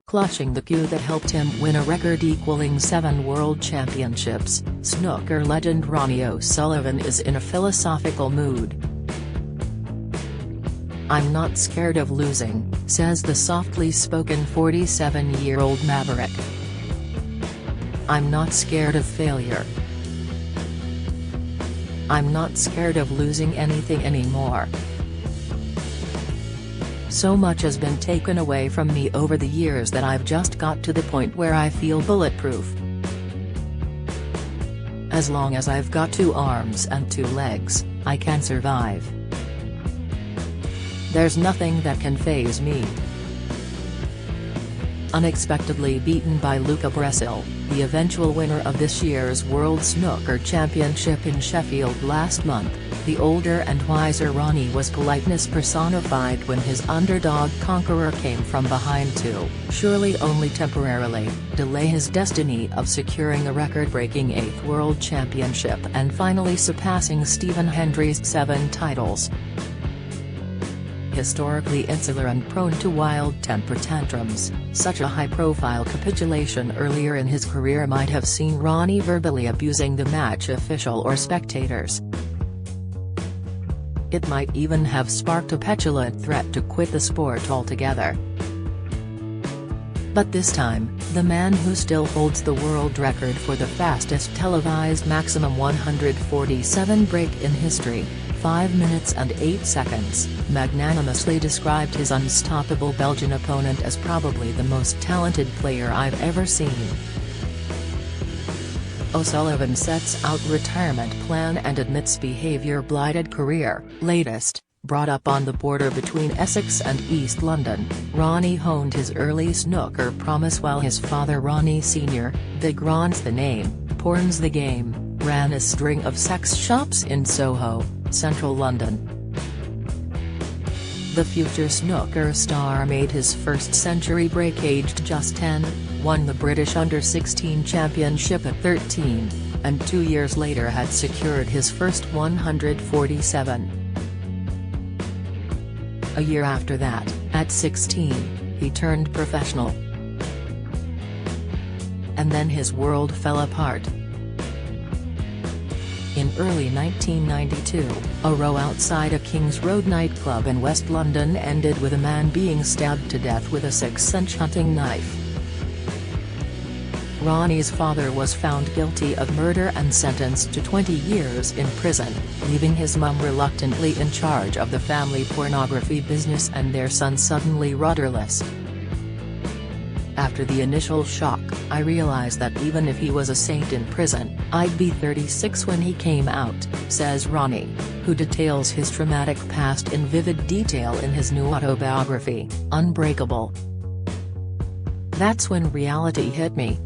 Clutching the cue that helped him win a record-equaling 7 world championships, snooker legend Ronnie O'Sullivan is in a philosophical mood. "I'm not scared of losing," says the softly spoken 47-year-old maverick. "I'm not scared of failure. I'm not scared of losing anything anymore. So much has been taken away from me over the years that I've just got to the point where I feel bulletproof. As long as I've got 2 arms and 2 legs, I can survive. There's nothing that can faze me." Unexpectedly beaten by Luca Brecel, the eventual winner of this year's World Snooker Championship in Sheffield last month, the older and wiser Ronnie was politeness personified when his underdog conqueror came from behind to, surely only temporarily, delay his destiny of securing a record-breaking 8th World Championship and finally surpassing Stephen Hendry's 7 titles. Historically insular and prone to wild temper tantrums, such a high-profile capitulation earlier in his career might have seen Ronnie verbally abusing the match official or spectators. It might even have sparked a petulant threat to quit the sport altogether. But this time, the man who still holds the world record for the fastest televised maximum 147 break in history, 5 minutes and 8 seconds, magnanimously described his unstoppable Belgian opponent as probably the most talented player I've ever seen. O'Sullivan sets out retirement plan and admits behaviour-blighted career. Latest, brought up on the border between Essex and East London, Ronnie honed his early snooker promise while his father Ronnie Sr., Big Ron's the name, Porn's the game, ran a string of sex shops in Soho, central London. The future snooker star made his first century break aged just 10, won the British Under-16 Championship at 13, and 2 years later had secured his first 147. A year after that, at 16, he turned professional. And then his world fell apart. In early 1992, a row outside a King's Road nightclub in West London ended with a man being stabbed to death with a 6-inch hunting knife. Ronnie's father was found guilty of murder and sentenced to 20 years in prison, leaving his mum reluctantly in charge of the family pornography business and their son suddenly rudderless. "After the initial shock, I realized that even if he was a saint in prison, I'd be 36 when he came out," says Ronnie, who details his traumatic past in vivid detail in his new autobiography, Unbreakable. "That's when reality hit me.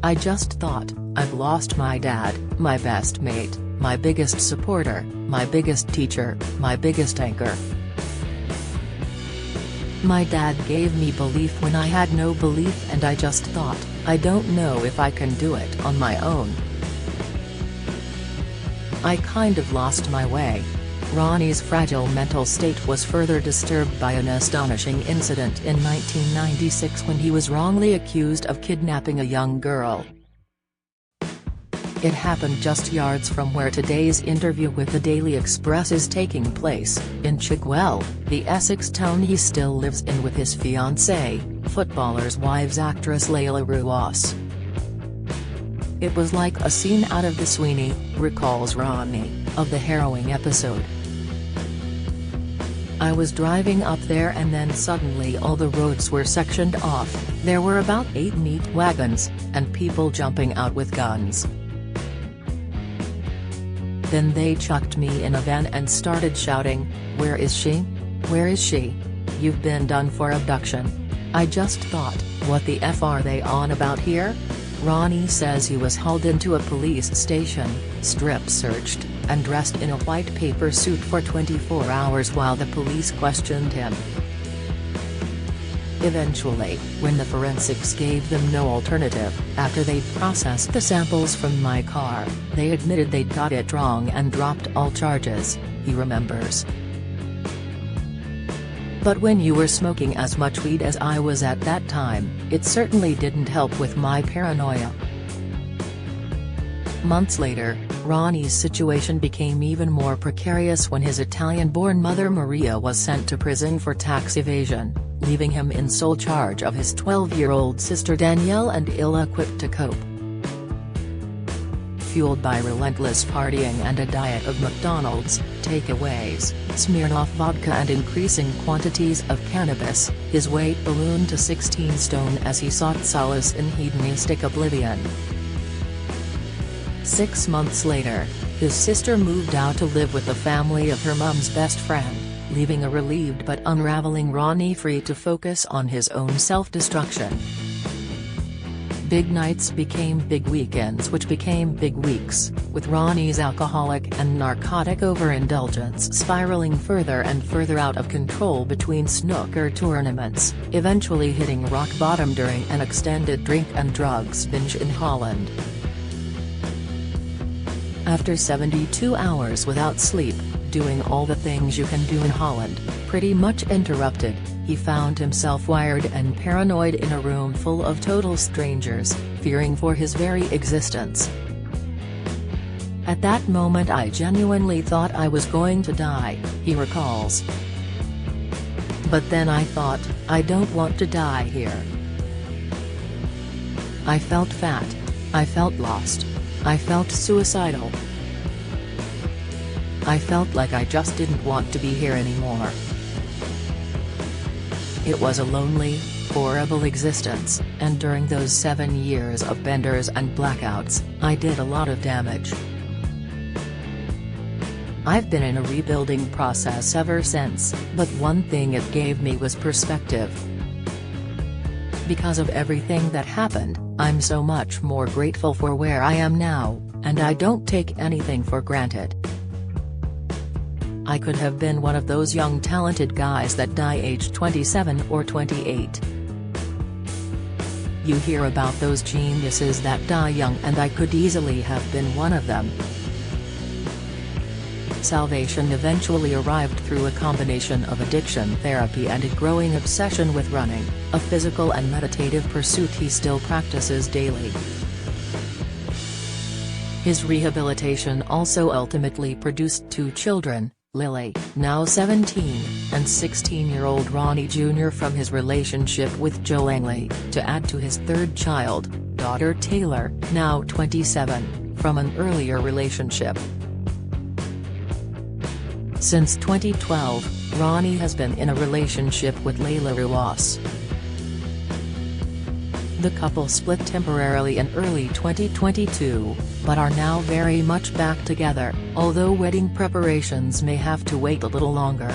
I just thought, I've lost my dad, my best mate, my biggest supporter, my biggest teacher, my biggest anchor. My dad gave me belief when I had no belief and I just thought, I don't know if I can do it on my own. I kind of lost my way." Ronnie's fragile mental state was further disturbed by an astonishing incident in 1996 when he was wrongly accused of kidnapping a young girl. It happened just yards from where today's interview with the Daily Express is taking place, in Chigwell, the Essex town he still lives in with his fiancée, footballer's wives actress Layla Ruas. "It was like a scene out of The Sweeney," recalls Ronnie, of the harrowing episode. "I was driving up there and then suddenly all the roads were sectioned off, there were about 8 meat wagons, and people jumping out with guns. Then they chucked me in a van and started shouting, 'Where is she? Where is she? You've been done for abduction.' I just thought, what the F are they on about here?" Ronnie says he was hauled into a police station, strip-searched, and dressed in a white paper suit for 24 hours while the police questioned him. Eventually, when the forensics gave them no alternative, after they processed the samples from my car, they admitted they'd got it wrong and dropped all charges, he remembers. But when you were smoking as much weed as I was at that time, it certainly didn't help with my paranoia." Months later, Ronnie's situation became even more precarious when his Italian-born mother Maria was sent to prison for tax evasion, leaving him in sole charge of his 12-year-old sister Danielle and ill-equipped to cope. Fueled by relentless partying and a diet of McDonald's, takeaways, Smirnoff vodka and increasing quantities of cannabis, his weight ballooned to 16 stone as he sought solace in hedonistic oblivion. 6 months later, his sister moved out to live with the family of her mum's best friend, leaving a relieved but unraveling Ronnie free to focus on his own self-destruction. Big nights became big weekends, which became big weeks, with Ronnie's alcoholic and narcotic overindulgence spiraling further and further out of control between snooker tournaments, eventually hitting rock bottom during an extended drink and drugs binge in Holland. After 72 hours without sleep, doing all the things you can do in Holland, pretty much interrupted, he found himself wired and paranoid in a room full of total strangers, fearing for his very existence. "At that moment I genuinely thought I was going to die," he recalls. "But then I thought, I don't want to die here. I felt fat. I felt lost. I felt suicidal. I felt like I just didn't want to be here anymore." It was a lonely, horrible existence, and during those 7 years of benders and blackouts, I did a lot of damage. I've been in a rebuilding process ever since, but one thing it gave me was perspective. Because of everything that happened, I'm so much more grateful for where I am now, and I don't take anything for granted. I could have been one of those young talented guys that die aged 27 or 28. You hear about those geniuses that die young, and I could easily have been one of them. Salvation eventually arrived through a combination of addiction therapy and a growing obsession with running, a physical and meditative pursuit he still practices daily. His rehabilitation also ultimately produced 2 children, Lily, now 17, and 16-year-old Ronnie Jr. from his relationship with Joe Langley, to add to his 3rd child, daughter Taylor, now 27, from an earlier relationship. Since 2012, Ronnie has been in a relationship with Layla Ruas. The couple split temporarily in early 2022, but are now very much back together, although wedding preparations may have to wait a little longer.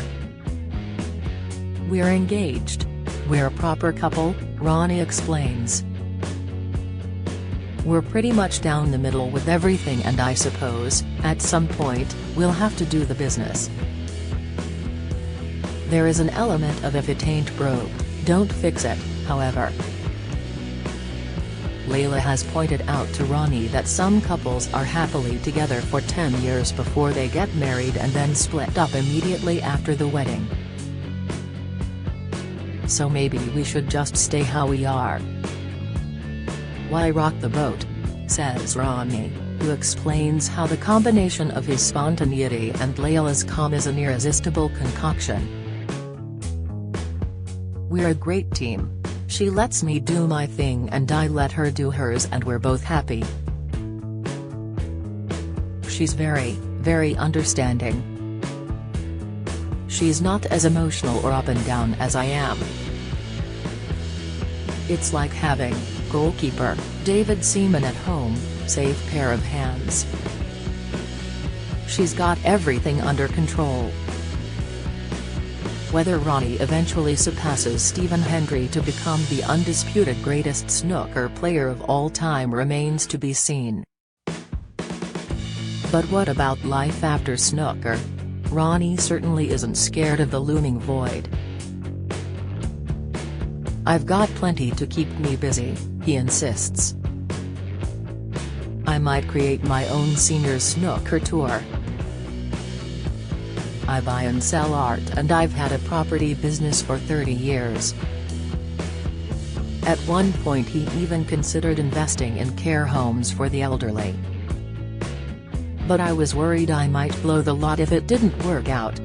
"We're engaged. We're a proper couple," Ronnie explains. "We're pretty much down the middle with everything, and I suppose, at some point, we'll have to do the business. There is an element of if it ain't broke, don't fix it, however." Layla has pointed out to Ronnie that some couples are happily together for 10 years before they get married and then split up immediately after the wedding. "So maybe we should just stay how we are. Why rock the boat?" says Ronnie, who explains how the combination of his spontaneity and Layla's calm is an irresistible concoction. "We're a great team. She lets me do my thing and I let her do hers, and we're both happy. She's very, very understanding. She's not as emotional or up and down as I am. It's like having goalkeeper David Seaman at home, safe pair of hands. She's got everything under control." Whether Ronnie eventually surpasses Stephen Hendry to become the undisputed greatest snooker player of all time remains to be seen. But what about life after snooker? Ronnie certainly isn't scared of the looming void. "I've got plenty to keep me busy," he insists. "I might create my own senior snooker tour. I buy and sell art and I've had a property business for 30 years. At one point he even considered investing in care homes for the elderly. But I was worried I might blow the lot if it didn't work out.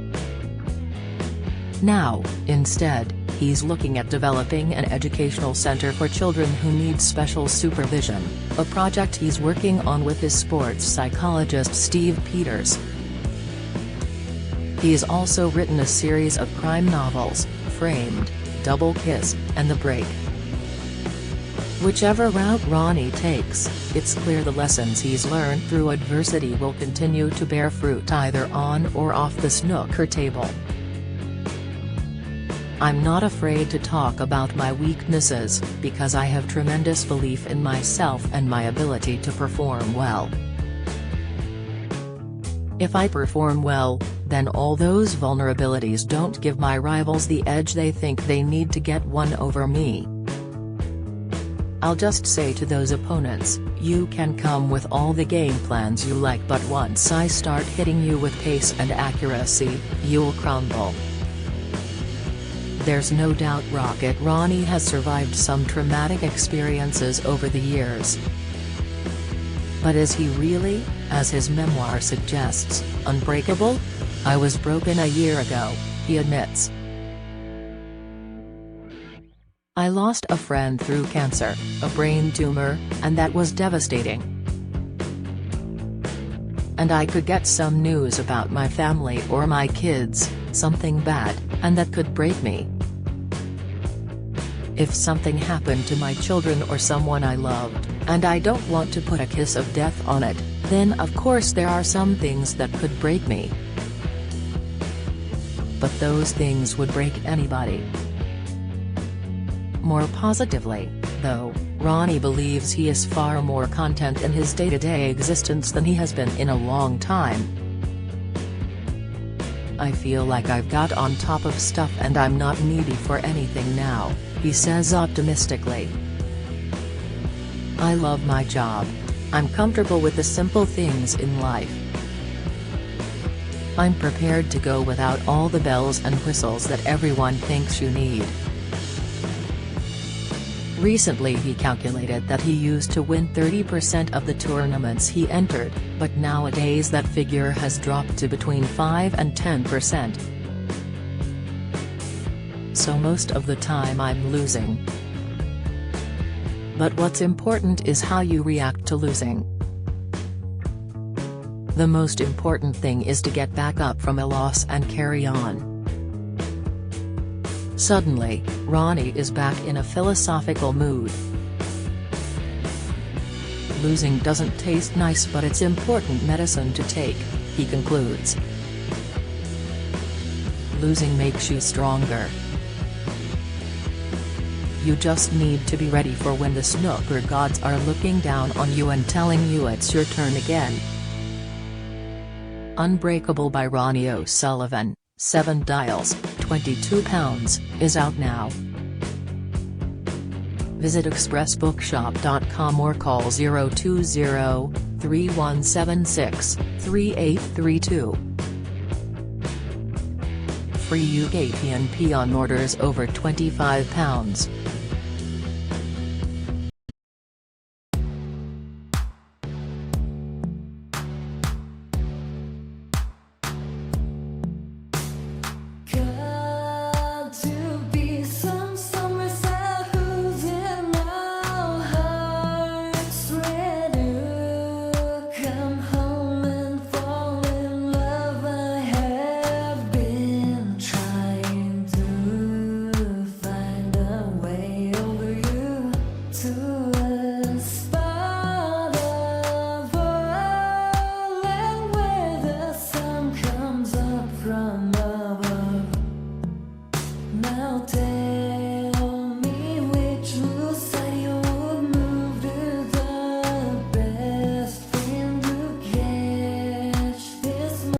Now, instead, he's looking at developing an educational center for children who need special supervision, a project he's working on with his sports psychologist Steve Peters. He has also written a series of crime novels, Framed, Double Kiss, and The Break. Whichever route Ronnie takes, it's clear the lessons he's learned through adversity will continue to bear fruit either on or off the snooker table. I'm not afraid to talk about my weaknesses, because I have tremendous belief in myself and my ability to perform well. If I perform well, then all those vulnerabilities don't give my rivals the edge they think they need to get one over me. I'll just say to those opponents, you can come with all the game plans you like, but once I start hitting you with pace and accuracy, you'll crumble. There's no doubt Rocket Ronnie has survived some traumatic experiences over the years. But is he really, as his memoir suggests, unbreakable? I was broken a year ago, he admits. I lost a friend through cancer, a brain tumor, and that was devastating. And I could get some news about my family or my kids, something bad, and that could break me. If something happened to my children or someone I loved, and I don't want to put a kiss of death on it, then of course there are some things that could break me. But those things would break anybody. More positively, though, Ronnie believes he is far more content in his day-to-day existence than he has been in a long time. I feel like I've got on top of stuff and I'm not needy for anything now, he says optimistically. I love my job. I'm comfortable with the simple things in life. I'm prepared to go without all the bells and whistles that everyone thinks you need. Recently he calculated that he used to win 30% of the tournaments he entered, but nowadays that figure has dropped to between 5 and 10%. So most of the time I'm losing. But what's important is how you react to losing. The most important thing is to get back up from a loss and carry on. Suddenly, Ronnie is back in a philosophical mood. Losing doesn't taste nice, but it's important medicine to take, he concludes. Losing makes you stronger. You just need to be ready for when the snooker gods are looking down on you and telling you it's your turn again. Unbreakable by Ronnie O'Sullivan, 7 dials, 22 pounds, is out now. Visit expressbookshop.com or call 020-3176-3832. Free UK PNP on orders over £25.